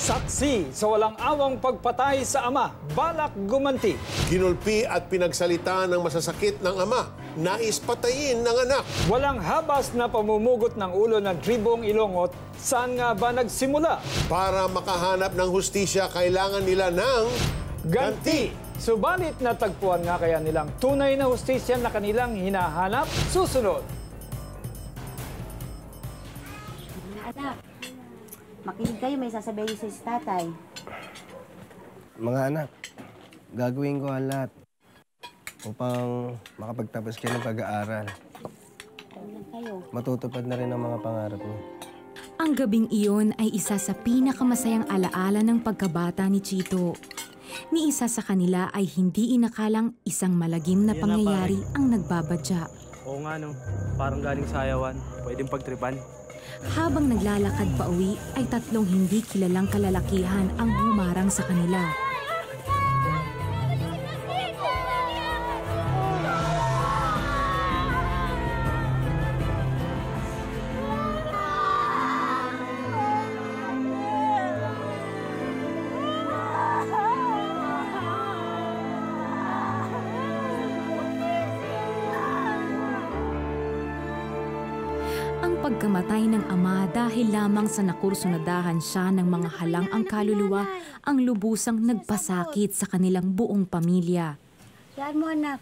Saksi sa walang awang pagpatay sa ama, balak gumanti. Ginulpi at pinagsalita ng masasakit ng ama, nais patayin ng anak. Walang habas na pamumugot ng ulo ng tribong Ilongot, saan nga ba nagsimula? Para makahanap ng hustisya, kailangan nila ng ganti. Subalit natagpuan nga kaya nilang tunay na hustisya na kanilang hinahanap? Susunod. Anak, makinig kayo, may sasabihin sa tatay. Mga anak, gagawin ko ang lahat upang makapagtapos kayo ng pag-aaral. Matutupad na rin ang mga pangarap mo. Ang gabing iyon ay isa sa pinakamasayang alaala ng pagkabata ni Chito. Ni isa sa kanila ay hindi inakalang isang malagim na pangyayari ang nagbabadya. Oo nga no, parang galing sa ayawan, pwedeng pagtripan. Habang naglalakad pa uwi ay tatlong hindi kilalang kalalakihan ang humarang sa kanila. Pagkamatay ng ama dahil lamang sa nakursunadahan siya ng mga halang ang kaluluwa ang lubusang nagpasakit sa kanilang buong pamilya. Yan mo anak,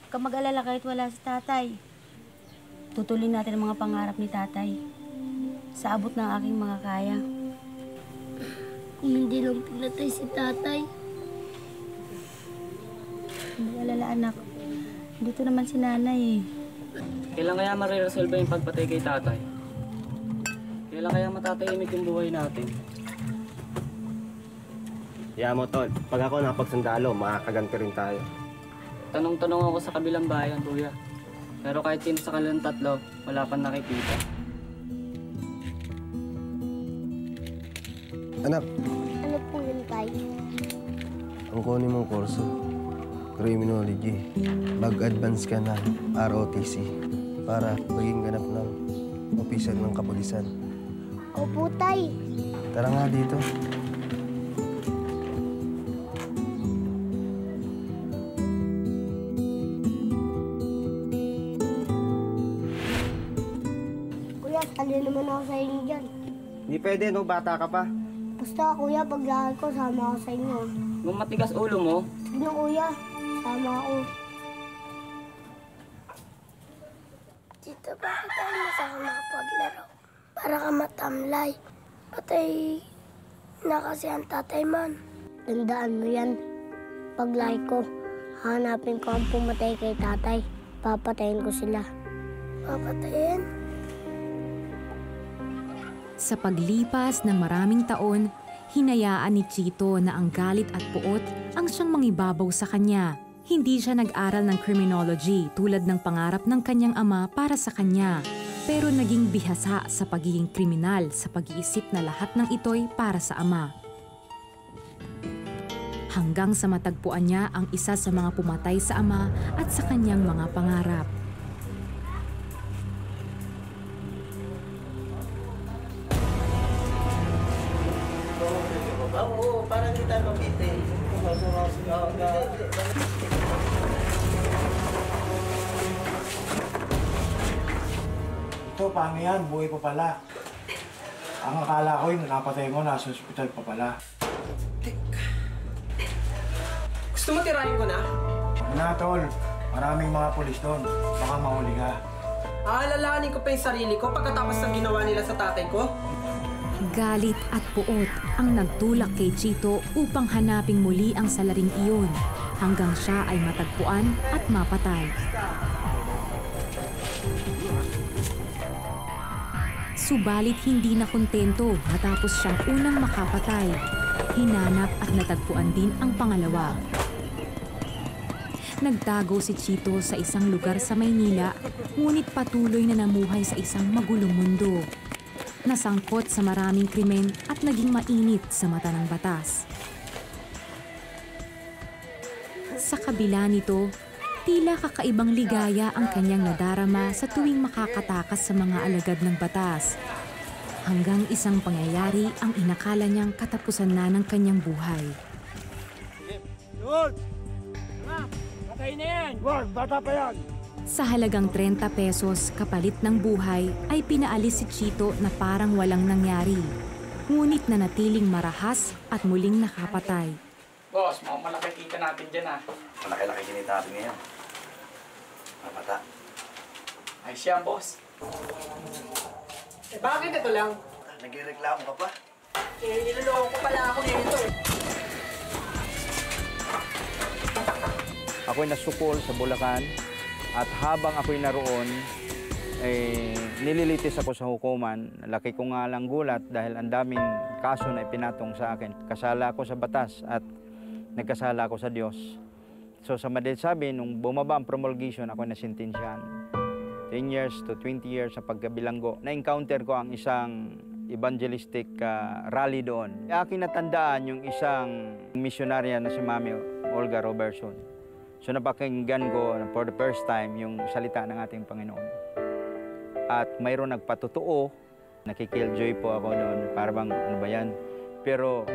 huwag mag-alala kahit wala si tatay. Tutuloy natin ang mga pangarap ni tatay sa abot ng aking mga kaya. Kung hindi lang pinatay si tatay. Mag-alala anak, dito naman si nanay eh. Kailan kaya mariresolve yung pagpatay kay tatay? Kailan kaya matatahimik yung buhay natin? Kaya mo, Tol. Pag ako napagsundalo, makakaganti rin tayo. Tanong-tanong ako sa kabilang bayan, kuya. Pero kahit sino sa kanilang tatlo, wala pang nakikita. Anak. Ano po yun, tay? Ang kunin mong kurso, Criminology. Mag-advance ka na, ROTC. Para maging ganap ng opisyal ng kapulisan. Opo, tay. Tara nga dito. Kuya, sali naman ako sa inyo dyan. Hindi pwede, no? Bata ka pa. Basta, kuya, paglahan ko, sama ako sa inyo. Kung matigas ulo mo, Sige na, kuya. Sama ako. Tito, bakit tayo masama paglaro? Para ka matamlay. Patay na kasi ang tatay man. Tandaan mo yan. Paglaki ko, hanapin ko ang pumatay kay tatay. Papatayin ko sila. Papatayin? Sa paglipas ng maraming taon, hinayaan ni Chito na ang galit at puot ang siyang mangibabaw sa kanya. Hindi siya nag-aral ng criminology tulad ng pangarap ng kanyang ama para sa kanya. Pero naging bihasa sa pagiging kriminal sa pag-iisip na lahat ng ito'y para sa ama. Hanggang sa matagpuan niya ang isa sa mga pumatay sa ama at sa kanyang mga pangarap. Oo, parang kita mabitin. Ito, paano yan? Buhay pa pala. Ang akala ko yung napatay mo, nasa ospital pa pala. Gusto mo tirahin ko na? Huwag na, tol. Maraming mga pulis doon. Baka mahuli ka. Aalalahanin ko pa yung sarili ko pagkatapos ng ginawa nila sa tatay ko? Galit at puot ang nagtulak kay Chito upang hanaping muli ang salaring iyon hanggang siya ay matagpuan at mapatay. Subalit hindi na kontento matapos siyang unang makapatay. Hinanap at natagpuan din ang pangalawa. Nagtago si Chito sa isang lugar sa Maynila, ngunit patuloy na namuhay sa isang magulong mundo. Nasangkot sa maraming krimen at naging mainit sa mata ng batas. Sa kabila nito, tila kakaibang ligaya ang kanyang nadarama sa tuwing makakatakas sa mga alagad ng batas. hanggang isang pangyayari ang inakala niyang katapusan na ng kanyang buhay. Patay na yan! Wag, bata pa yan! Sa halagang 30 pesos kapalit ng buhay ay pinaalis si Chito na parang walang nangyari. Ngunit nanatiling marahas at muling nakapatay. Boss, malaki kita natin dyan ah. Malaki-laki kinita natin ngayon. Mata. Ay siya, boss. Eh bakit ito lang? Nagreklamo ka pa? Eh niloloko ko pala ako nito eh. Ako'y nasukol sa Bulacan at habang ako'y naroon, nililitis ako sa hukuman. Laki ko nga lang gulat dahil ang daming kaso na ipinatong sa akin. Kasala ako sa batas at nagkasala ako sa Diyos. So sa madalit sabi, nung bumaba ang promulgation, ako nasintensyahan. 10 years to 20 years sa pagkabilanggo. Na-encounter ko ang isang evangelistic rally doon. Aking natandaan yung isang misyonarya na si Mami Olga Robertson. So napakinggan ko for the first time yung salita ng ating Panginoon. At mayroon nagpatotoo, nakikilljoy po ako doon, parang ano ba yan? Pero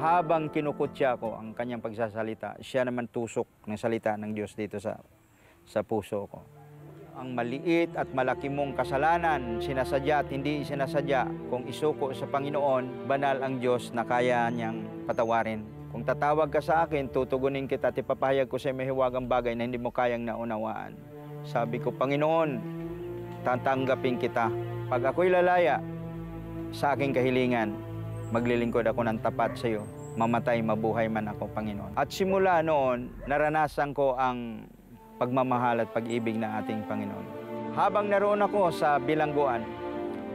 habang kinukutya ko ang kanyang pagsasalita, siya naman tusok ng salita ng Diyos dito sa puso ko. Ang maliit at malaki mong kasalanan, sinasadya at hindi sinasadya, kung isuko sa Panginoon, banal ang Diyos na kaya niyang patawarin. Kung tatawag ka sa akin, tutugunin kita at ipapahayag ko sa mahiwagang bagay na hindi mo kayang naunawaan. Sabi ko, Panginoon, tatanggapin kita. Pag ako'y lalaya sa aking kahilingan, maglilingkod ako ng tapat sa iyo. Mamatay, mabuhay man ako, Panginoon. At simula noon, naranasan ko ang pagmamahal at pag-ibig ng ating Panginoon. Habang naroon ako sa bilangguan,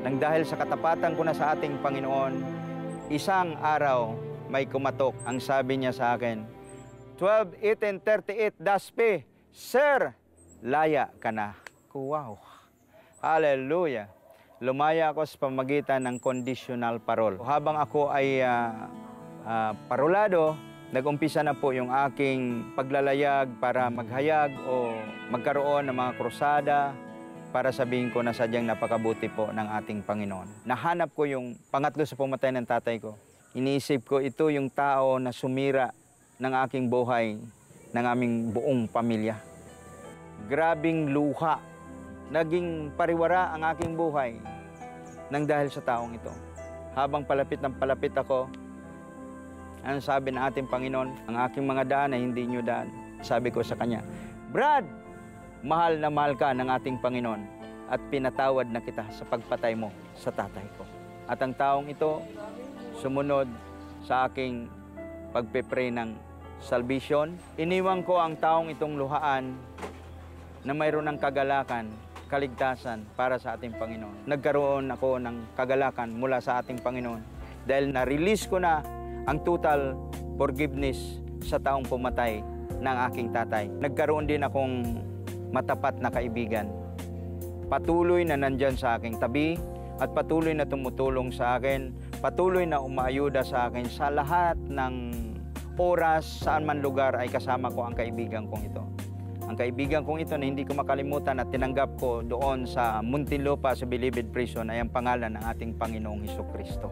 nang dahil sa katapatan ko na sa ating Panginoon, isang araw, may kumatok. Ang sabi niya sa akin, 12-18-38 daspe, Sir, laya ka na. Wow! Hallelujah! Lumaya ako sa pamagitan ng conditional parole. Habang ako ay parolado, nag-umpisa na po yung aking paglalayag para maghayag o magkaroon ng mga krusada para sabihin ko na sadyang napakabuti po ng ating Panginoon. Nahanap ko yung pangatlo sa pumatay ng tatay ko. Iniisip ko, ito yung tao na sumira ng aking buhay, ng aming buong pamilya. Grabing luha, naging pariwara ang aking buhay nang dahil sa taong ito. Habang palapit ng palapit ako, ano sabi ng ating Panginoon? Ang aking mga daan ay hindi nyo daan. Sabi ko sa kanya, Brad, mahal na mahal ka ng ating Panginoon at pinatawad na kita sa pagpatay mo sa tatay ko. At ang taong ito, sumunod sa aking pagpe-pray ng salvation. Iniwan ko ang taong itong luhaan na mayroon ng kagalakan, kaligtasan para sa ating Panginoon. Nagkaroon ako ng kagalakan mula sa ating Panginoon dahil na-release ko na ang total forgiveness sa taong pumatay ng aking tatay. Nagkaroon din akong matapat na kaibigan. Patuloy na nandyan sa aking tabi at patuloy na tumutulong sa akin, patuloy na umaayuda sa akin sa lahat ng oras, saan man lugar ay kasama ko ang kaibigan kong ito. Ang kaibigan kong ito na hindi ko makalimutan at tinanggap ko doon sa Muntinlupa sa Bilibid Prison ay ang pangalan ng ating Panginoong Hesukristo,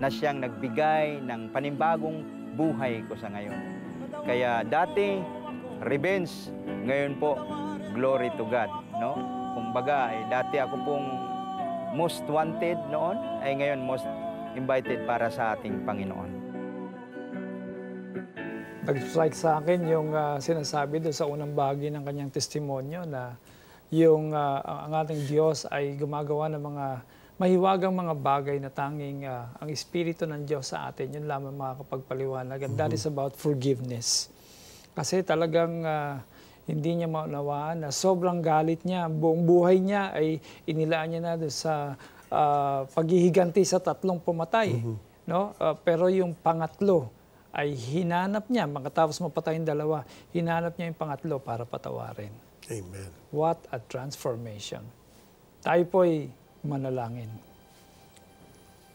na siyang nagbigay ng panibagong buhay ko sa ngayon. Kaya dati, revenge, ngayon po, glory to God. No? Kumbaga, dati ako pong most wanted noon, ay ngayon most invited para sa ating Panginoon. Nag-strike sa akin yung sinasabi doon sa unang bahagi ng kanyang testimonyo na yung ang ating Diyos ay gumagawa ng mga mahiwagang mga bagay na tanging ang Espiritu ng Diyos sa atin, yun lamang makakapagpaliwanag. And that is about forgiveness. Kasi talagang hindi niya maunawaan na sobrang galit niya, buong buhay niya ay inilaan niya na doon sa paghihiganti sa tatlong pumatay. No? Pero yung pangatlo ay hinanap niya, makatapos mapatay yung dalawa, hinanap niya yung pangatlo para patawarin. Amen. What a transformation. Tayo po'y manalangin.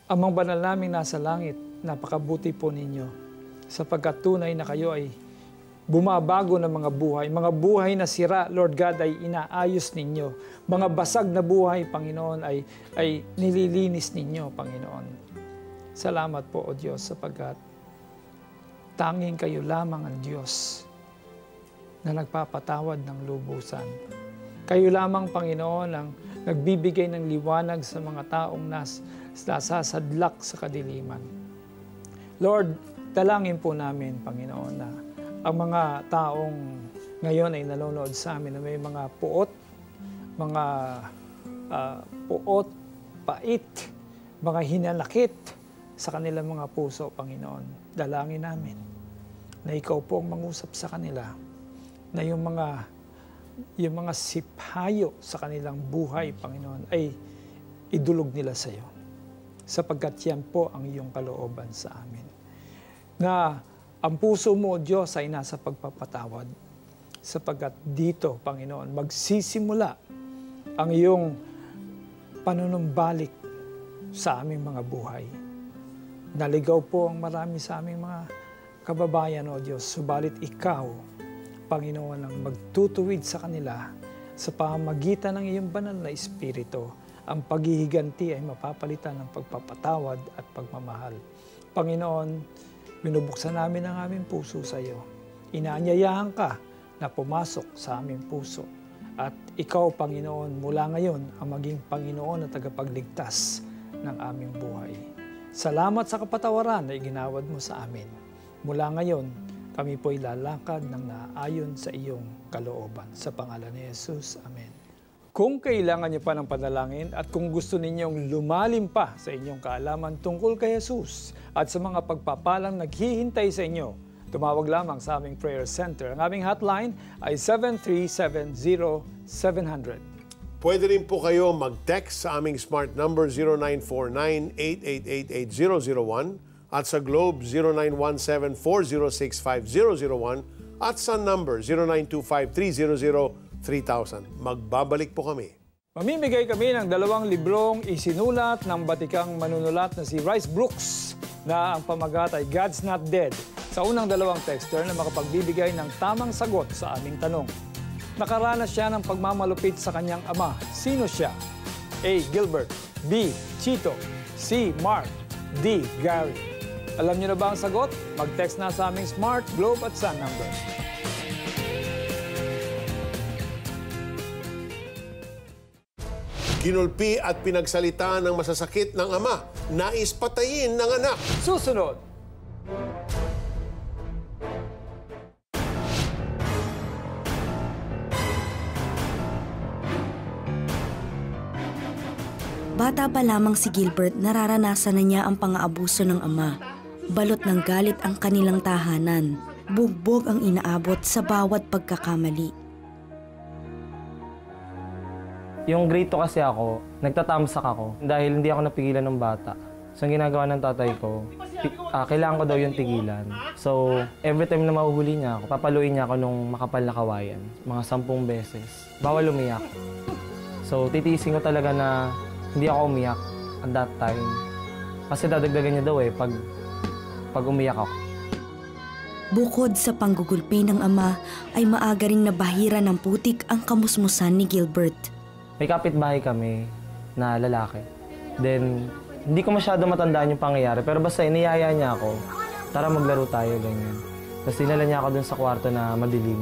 Amang banal naming nasa langit, napakabuti po ninyo sapagkat tunay na kayo ay bumabago na mga buhay na sira, Lord God, ay inaayos ninyo. Mga basag na buhay, Panginoon, ay nililinis ninyo, Panginoon. Salamat po, O Diyos, sapagkat tanging kayo lamang ang Diyos na nagpapatawad ng lubusan. Kayo lamang, Panginoon, ang nagbibigay ng liwanag sa mga taong nasasadlak sa kadiliman. Lord, dalangin po namin, Panginoon, na ang mga taong ngayon ay nanonood sa amin na may mga puot, pait, mga hinanakit sa kanilang mga puso, Panginoon. Dalangin namin na ikaw po ang mangusap sa kanila, na yung mga sipayo sa kanilang buhay, Panginoon, ay idulog nila sa iyo. Sapagkat yan po ang iyong kalooban sa amin. Na ang puso mo, Diyos, ay nasa pagpapatawad. Sapagkat dito, Panginoon, magsisimula ang iyong panunumbalik sa aming mga buhay. Naligaw po ang marami sa aming mga kababayan, O Diyos. Subalit ikaw, Panginoon, ang magtutuwid sa kanila sa pamamagitan ng iyong banal na Espiritu. Ang paghihiganti ay mapapalitan ng pagpapatawad at pagmamahal. Panginoon, binubuksan namin ang aming puso sa iyo. Inaanyayahan ka na pumasok sa aming puso. At ikaw, Panginoon, mula ngayon ang maging Panginoon at tagapagligtas ng aming buhay. Salamat sa kapatawaran na iginawad mo sa amin. Mula ngayon, kami po'y lalakad ng naayon sa iyong kalooban. Sa pangalan ni Jesus, Amen. Kung kailangan niyo pa ng panalangin at kung gusto ninyong lumalim pa sa inyong kaalaman tungkol kay Jesus at sa mga pagpapalang naghihintay sa inyo, tumawag lamang sa aming prayer center. Ang aming hotline ay 7370700. Pwede rin po kayo mag-text sa aming smart number 0949-888-8001 at sa Globe 0917-406-5001 at sa number 0925-300-3000. Magbabalik po kami. Mamimigay kami ng 2 librong isinulat ng batikang manunulat na si Rice Brooks na ang pamagat ay God's Not Dead sa unang 2 texter na makapagbibigay ng tamang sagot sa aming tanong. Nakaranas siya ng pagmamalupit sa kanyang ama. Sino siya? A. Gilbert, B. Chito, C. Mark, D. Gary. Alam niyo na ba ang sagot? Mag-text na sa aming Smart, Globe at Sun number. Kinulpi at pinagsalita ng masasakit ng ama, nais patayin ng anak. Susunod. Bata pa lamang si Gilbert, nararanasan na niya ang pang-aabuso ng ama. Balot ng galit ang kanilang tahanan. Bugbog ang inaabot sa bawat pagkakamali. Yung grade 2 kasi ako, nagtatamsak ako dahil hindi ako napigilan ng bata. So ang ginagawa ng tatay ko, kailangan ko daw yung tigilan. So every time na mahuhuli niya ako, papaluin niya ako nung makapal na kawayan. Mga 10 beses. Bawal umiyak. So titiisin ko talaga na hindi ako umiyak at that time. Kasi dadagdagan niya daw pag umiyak ako. Bukod sa panggugulpi ng ama, ay maaga ring nabahira ng putik ang kamusmusan ni Gilbert. May kapitbahay kami na lalaki. Then, hindi ko masyado matandaan yung pangyayari, pero basta iniyaya niya ako, tara maglaro tayo, ganyan. Tapos dinala niya ako dun sa kwarto na madilim.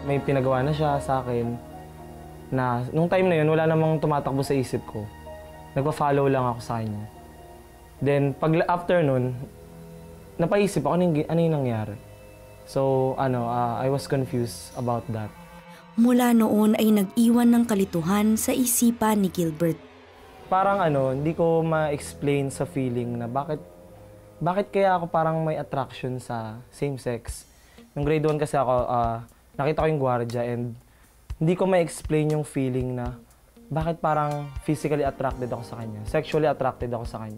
May pinagawa na siya sa akin na nung time na yun, wala namang tumatakbo sa isip ko. Nagpa-follow lang ako sa kanya. Then, after nun, napaisip ako ano yung nangyari. So, I was confused about that. Mula noon ay nag-iwan ng kalituhan sa isipan ni Gilbert. Parang hindi ko ma-explain sa feeling na bakit kaya ako parang may attraction sa same sex. Nung grade 1 kasi ako, nakita ko yung gwardiya and hindi ko ma-explain yung feeling na bakit parang physically attracted ako sa kanya, sexually attracted ako sa kanya.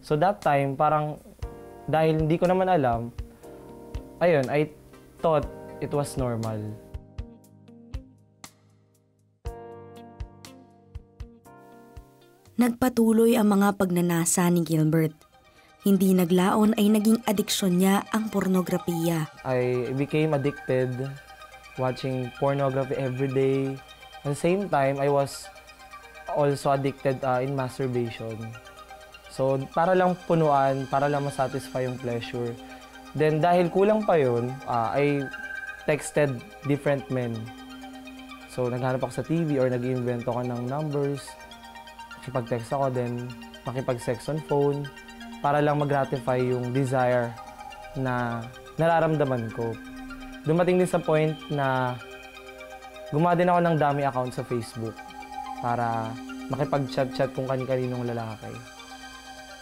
So that time, parang dahil hindi ko naman alam, ayun, I thought it was normal. Nagpatuloy ang mga pagnanasa ni Gilbert. Hindi naglaon ay naging adiksyon niya ang pornografiya. I became addicted watching pornography every day. At the same time, I was also addicted in masturbation. So, para lang punuan, para lang masatisfy yung pleasure. Then, dahil kulang pa yun, I texted different men. So, naghanap ako sa TV or nag-invento ko ng numbers. Makipag-text ako, then makipag-sex on phone para lang mag-gratify yung desire na nararamdaman ko. Dumating din sa point na gumawa din ako ng dummy account sa Facebook para makipag-chat-chat kung kani-kaninong lalaki.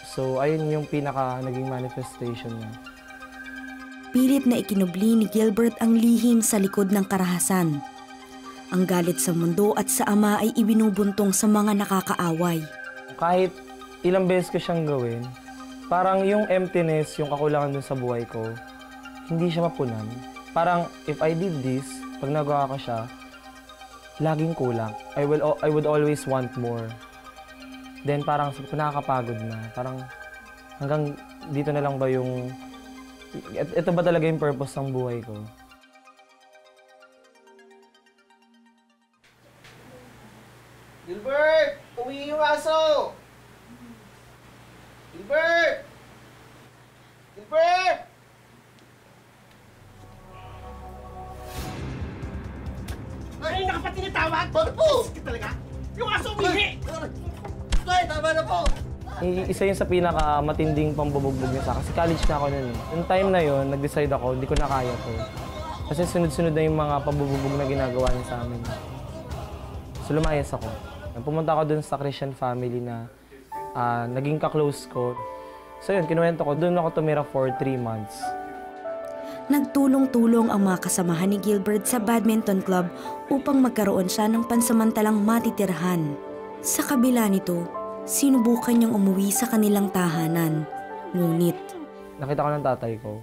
So, ayun yung pinaka naging manifestation niya. Pilit na ikinubli ni Gilbert ang lihim sa likod ng karahasan. Ang galit sa mundo at sa ama ay ibinubuntong sa mga nakakaaway. Kahit ilang beses ko siyang gawin, parang yung emptiness, yung kakulangan dun sa buhay ko, hindi siya mapunan. Parang if I did this, pag nagawa ko siya, laging kulang. I would always want more. Then parang nakakapagod na. Parang hanggang dito na lang ba yung... Ito ba talaga yung purpose ng buhay ko? Gilbert! Uwi yung aso! Gilbert! Gilbert! Ay, naka pa tinatawag? Bakit po? Sige talaga? Yung aso umihi! Ay, tama na po! Isa yun sa pinaka-matinding pambubugbog niya sa akin. Kasi college na ako nun eh. Yung time na yun, nag-decide ako, hindi ko na kaya to. Kasi sunod-sunod na yung mga pambubugbog na ginagawa niya sa amin. So lumayas ako. Pumunta ako dun sa Christian family na naging ka-close ko. So yun, kinuwento ko, dun ako tumira for 3 months. Nagtulong-tulong ang mga kasamahan ni Gilbert sa badminton club upang magkaroon siya ng pansamantalang matitirhan. Sa kabila nito, sinubukan niyang umuwi sa kanilang tahanan. Ngunit, nakita ko ng tatay ko.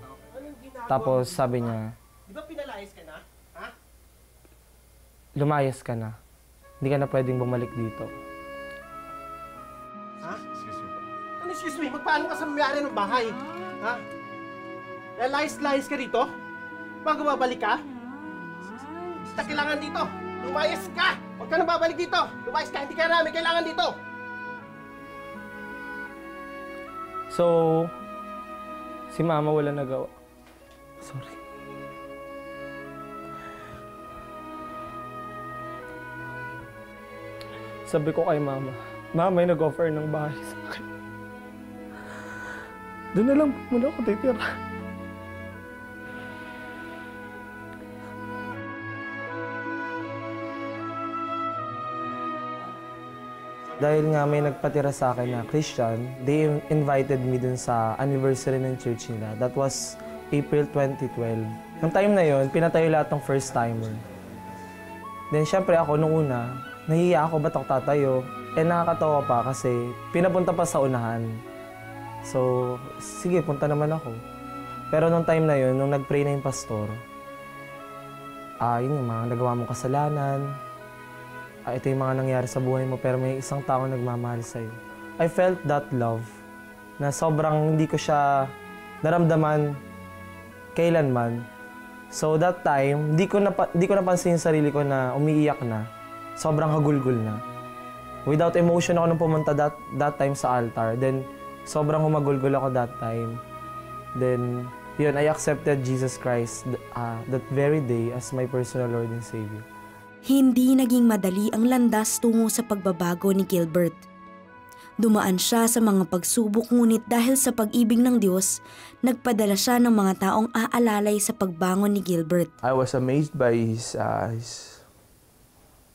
Tapos sabi niya, di ba pinalayas ka na? Ha? lumayas ka na. Hindi ka na pwedeng bumalik dito. Ha? Ano excuse me? Magpaano ka sa may-ari ng bahay? Ha? Layas-layas ka dito? Bago babalik ka? Hindi ka kailangan dito. Lumayas ka! Huwag ka na babalik dito. Lumayas ka. Hindi ka namin kailangan dito. So, si mama wala nagawa. Sorry. Sabi ko kay mama, may nag-offer ng bahay sa akin. Doon na lang muna ako titira. Dahil nga may nagpatira sa akin na Christian, they invited me dun sa anniversary ng church nila. That was April 2012. Nung time na yon, pinatayo lahat ng first timer. Then syempre ako nung una, nahiya ako ba't ako tatayo? Eh nakakatawa pa kasi pinapunta pa sa unahan. So, sige, punta naman ako. Pero nung time na yon, nung nag-pray na yung pastor, yun yung mga nagawa mong kasalanan, ito yung mga nangyari sa buhay mo, pero may isang tao nagmamahal sa'yo. I felt that love na sobrang hindi ko siya naramdaman kailanman. So that time, di ko napansin yung sarili ko na umiiyak na. Sobrang hagulgul na. Without emotion ako nung pumunta that time sa altar. Then, sobrang humagulgul ako that time. Then, yun, I accepted Jesus Christ that very day as my personal Lord and Savior. Hindi naging madali ang landas tungo sa pagbabago ni Gilbert. Dumaan siya sa mga pagsubok ngunit dahil sa pag-ibig ng Diyos, nagpadala siya ng mga taong aalalay sa pagbangon ni Gilbert. I was amazed by his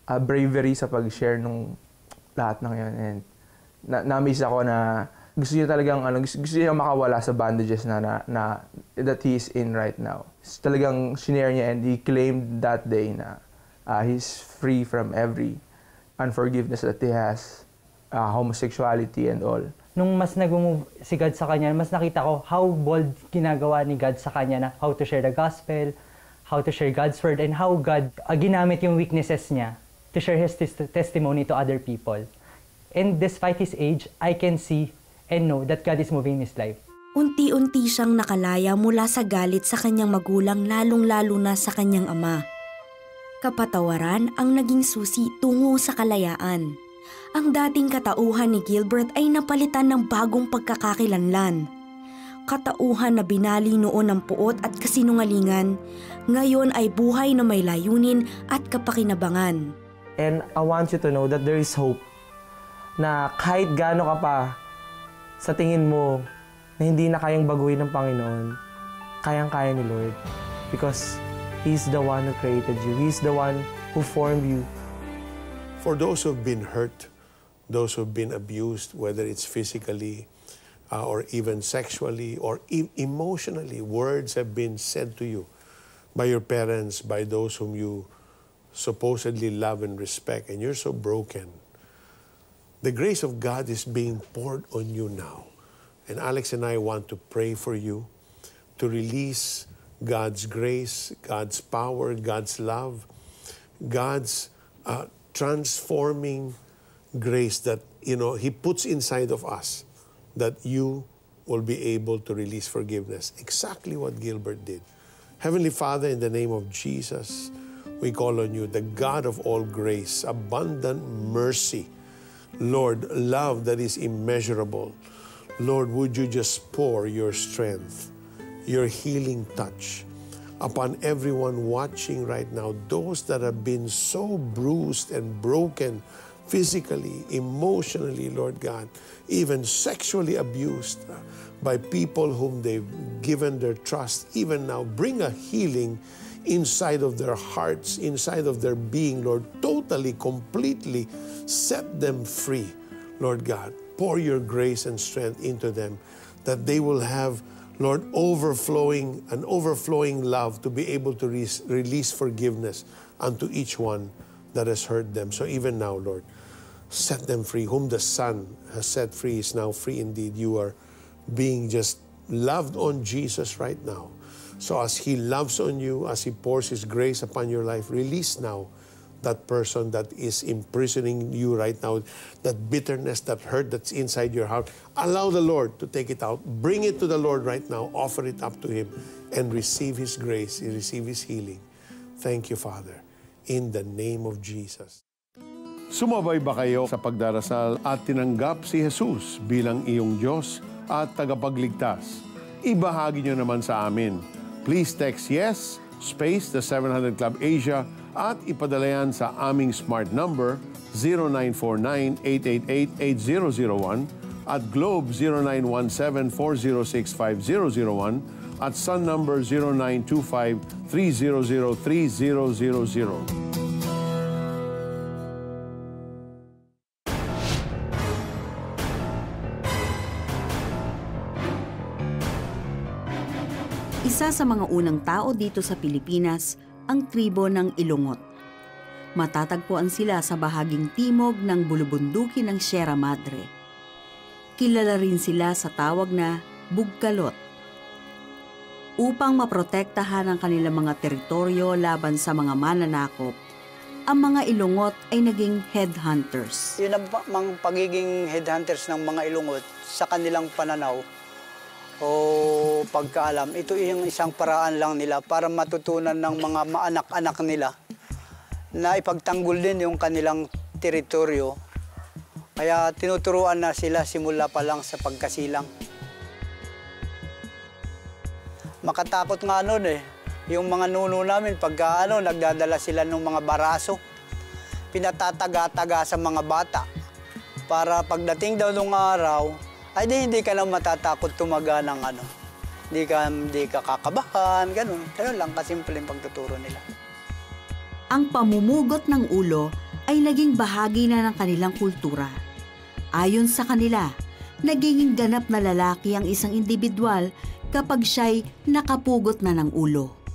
bravery sa pag-share nung lahat ng yan. And na-amaze ako na gusto niya talagang gusto niya makawala sa bandages na that he is in right now. So, talagang shinare niya and he claimed that day na he's free from every unforgiveness that he has, homosexuality and all. Nung mas nag-move si God sa kanya, mas nakita ko how bold ginagawa ni God sa kanya na how to share the gospel, how to share God's word, and how God ginamit yung weaknesses niya to share His testimony to other people. And despite his age, I can see and know that God is moving in his life. Unti-unti siyang nakalaya mula sa galit sa kanyang magulang, lalong-lalo na sa kanyang ama. Kapatawaran ang naging susi tungo sa kalayaan. Ang dating katauhan ni Gilbert ay napalitan ng bagong pagkakakilanlan. Katauhan na binali noon ng puot at kasinungalingan, ngayon ay buhay na may layunin at kapakinabangan. And I want you to know that there is hope. Na kahit gaano ka pa sa tingin mo na hindi na kayang baguhin ng Panginoon, kayang-kaya ni Lord. Because He's the one who created you. He's the one who formed you. For those who've been hurt, those who've been abused, whether it's physically or even sexually or emotionally, words have been said to you by your parents, by those whom you supposedly love and respect, and you're so broken. The grace of God is being poured on you now. And Alex and I want to pray for you to release God's grace, God's power, God's love, God's transforming grace that, He puts inside of us, that you will be able to release forgiveness. Exactly what Gilbert did. Heavenly Father, in the name of Jesus, we call on you, the God of all grace, abundant mercy, Lord, love that is immeasurable. Lord, would you just pour your strength, your healing touch upon everyone watching right now, those that have been so bruised and broken physically, emotionally, Lord God, even sexually abused by people whom they've given their trust. Even now, bring a healing inside of their hearts, inside of their being, Lord, totally, completely set them free, Lord God. Pour your grace and strength into them, that they will have, Lord, overflowing love to be able to release forgiveness unto each one that has hurt them. So even now, Lord, set them free. Whom the Son has set free is now free indeed. You are being just loved on Jesus right now. So as He loves on you, as He pours His grace upon your life, release now that person that is imprisoning you right now, that bitterness, that hurt that's inside your heart. Allow the Lord to take it out. Bring it to the Lord right now. Offer it up to Him and receive His grace, receive His healing. Thank you, Father, in the name of Jesus. Sumabay ba kayo sa pagdarasal at tinanggap si Jesus bilang iyong Diyos at tagapagligtas? Ibahagi nyo naman sa amin. Please text yes, space the 700 Club Asia at ipadala yan sa aming smart number 0949-888-8001 at Globe 0917-406-5001 at Sun number 0925-300-3000. Isa sa mga unang tao dito sa Pilipinas ang tribo ng Ilongot. Matatagpuan sila sa bahaging timog ng bulubunduki ng Sierra Madre. Kilala rin sila sa tawag na Bugkalot. Upang maprotektahan ang kanilang mga teritoryo laban sa mga mananakop, ang mga Ilongot ay naging headhunters. Yun ang pagiging headhunters ng mga Ilongot sa kanilang pananaw o pagkaalam. Ito yung isang paraan lang nila para matutunan ng mga maanak-anak nila na ipagtanggol din yung kanilang teritoryo. Kaya tinuturuan na sila simula pa lang sa pagkasilang. Makatakot nga nun yung mga nuno namin pagka nagdadala sila ng mga baraso. Pinatataga-taga sa mga bata para pagdating daw ng araw, ay hindi ka lang matatakot tumaga ng Hindi ka kakabahan, ganun. Ganun lang kasimple yung pagtuturo nila. Ang pamumugot ng ulo ay naging bahagi na ng kanilang kultura. Ayon sa kanila, nagiging ganap na lalaki ang isang individual kapag siya'y nakapugot na ng ulo.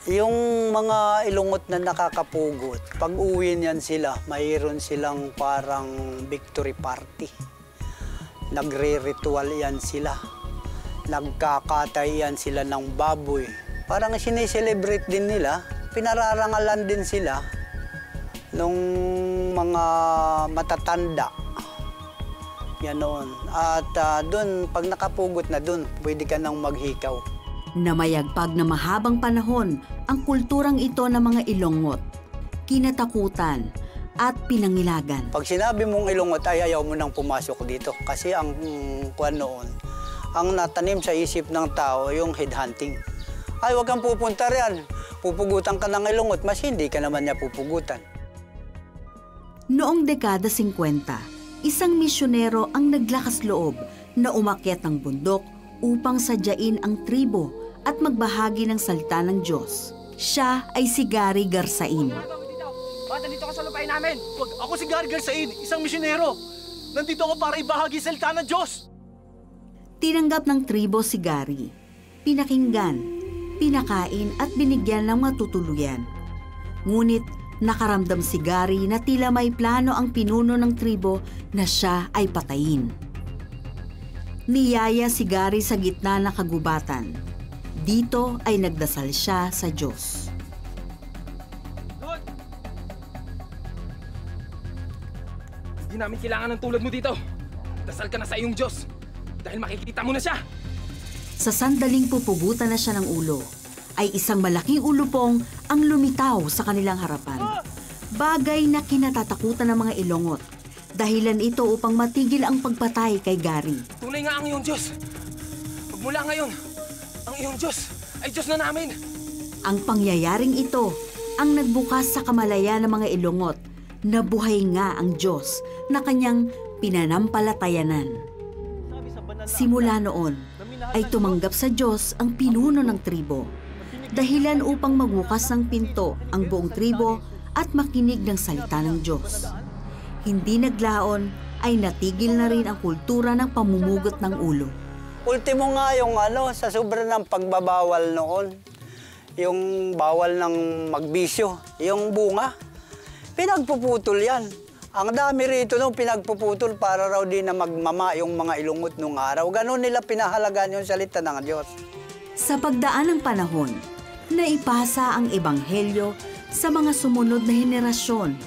Yung mga Ilongot na nakakapugot, pag uwi niyan sila, mayroon silang parang victory party. Nagre-ritual yan sila. Nagkakatay yan sila ng baboy. Parang sineselebrate din nila. Pinararangalan din sila nung mga matatanda. Yan noon. At doon, pag nakapugot na doon, pwede ka nang maghikaw. Namayagpag na mahabang panahon ang kulturang ito ng mga Ilongot, kinatakutan at pinangilagan. Pag sinabi mong Ilongot ay ayaw mo nang pumasok dito kasi ang kuwan noon, ang natanim sa isip ng tao yung headhunting. Ay, huwag kang pupunta riyan. Pupugutan ka ng Ilongot, mas hindi ka naman niya pupugutan. Noong dekada 50, isang misyonero ang naglakas loob na umakyat ng bundok upang sadyain ang tribo at magbahagi ng salita ng Diyos. Siya ay si Gary Garsain. Ba't nandito ka sa lupain namin? Ako si Gary Garsain, isang misyonero. Nandito ako para ibahagi salita ng Diyos. Tinanggap ng tribo si Gary. Pinakinggan, pinakain at binigyan ng matutuluyan. Ngunit nakaramdam si Gary na tila may plano ang pinuno ng tribo na siya ay patayin. Niyaya si Gary sa gitna ng kagubatan. Dito ay nagdasal siya sa Diyos. Hindi namin kailangan ng tulad mo dito. Dasal ka na sa iyong Diyos dahil makikita mo na siya. Sa sandaling pupugutan na siya ng ulo, ay isang malaking ulupong ang lumitaw sa kanilang harapan. Bagay na kinatatakutan ng mga Ilongot. Dahilan ito upang matigil ang pagpatay kay Gary. Tunay nga ang iyong Diyos. Magmula ngayon, ang iyong Diyos ay Diyos na namin. Ang pangyayaring ito ang nagbukas sa kamalayan ng mga Ilongot na buhay nga ang Diyos na kanyang pinanampalatayanan. Simula noon ay tumanggap sa Diyos ang pinuno ng tribo. Dahilan upang magbukas ng pinto ang buong tribo at makinig ng salita ng Diyos. Hindi naglaon ay natigil na rin ang kultura ng pamumugot ng ulo. Ultimo nga yung sa sobra ng pagbabawal noon, yung bawal ng magbisyo, yung bunga, pinagpuputol yan. Ang dami rito nung pinagpuputol para raw din na magmama yung mga Ilongot nung araw. Ganon nila pinahalagaan yung salita ng Diyos. Sa pagdaan ng panahon, naipasa ang ebanghelyo sa mga sumunod na henerasyon.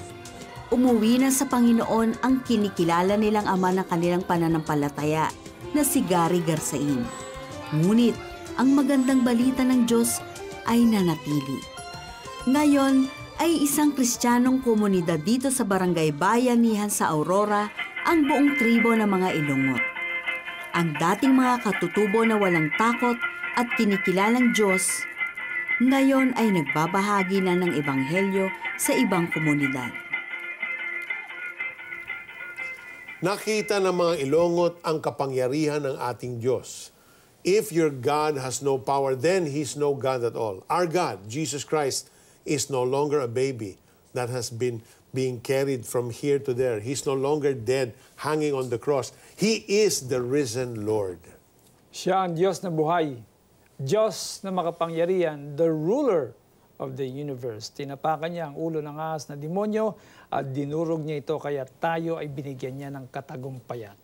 Umuwi na sa Panginoon ang kinikilala nilang ama ng kanilang pananampalataya na si Gary Garsain. Ngunit ang magandang balita ng Diyos ay nanatili. Ngayon ay isang Kristiyanong komunidad dito sa Barangay Bayanihan sa Aurora ang buong tribo ng mga Ilongot. Ang dating mga katutubo na walang takot at kinikilalang Diyos, ngayon ay nagbabahagi na ng ebanghelyo sa ibang komunidad. Nakita ng mga Ilongot ang kapangyarihan ng ating Diyos. If your God has no power, then He's no God at all. Our God, Jesus Christ, is no longer a baby that has been being carried from here to there. He's no longer dead, hanging on the cross. He is the risen Lord. Siya ang Diyos na buhay, Diyos na makapangyarihan, the ruler of the universe. Tinapakan niya ang ulo ng ahas na demonyo at dinurog niya ito kaya tayo ay binigyan niya ng katagumpayan.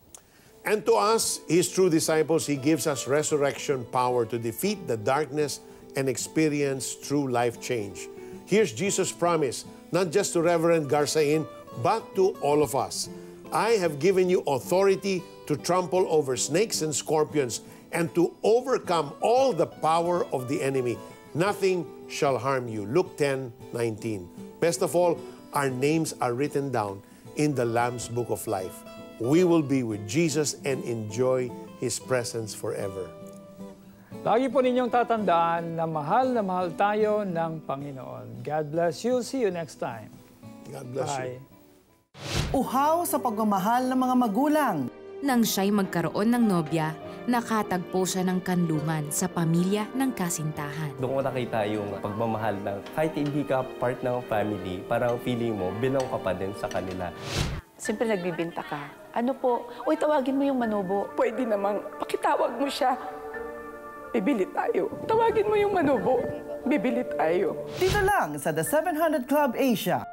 And to us, His true disciples, He gives us resurrection power to defeat the darkness and experience true life change. Here's Jesus' promise, not just to Reverend Garsain, but to all of us. I have given you authority to trample over snakes and scorpions and to overcome all the power of the enemy. Nothing shall harm you. Luke 10:19. Best of all, our names are written down in the Lamb's Book of Life. We will be with Jesus and enjoy His presence forever. Lagi po ninyong tatandaan na mahal tayo ng Panginoon. God bless you. See you next time. God bless Bye. you. Uhaw sa pagmamahal ng mga magulang. Nang siya'y magkaroon ng nobya, nakatagpo siya ng kanlungan sa pamilya ng kasintahan. Doon ko nakita yung pagmamahal ng kahit hindi ka part ng family, parang feeling mo, belong ka pa din sa kanila. Siyempre nagbibinta ka. Ano po? Uy, tawagin mo yung manubo. Pwede namang pakitawag mo siya. Bibili tayo. Tawagin mo yung manubo. Bibili tayo. Dito lang sa The 700 Club Asia.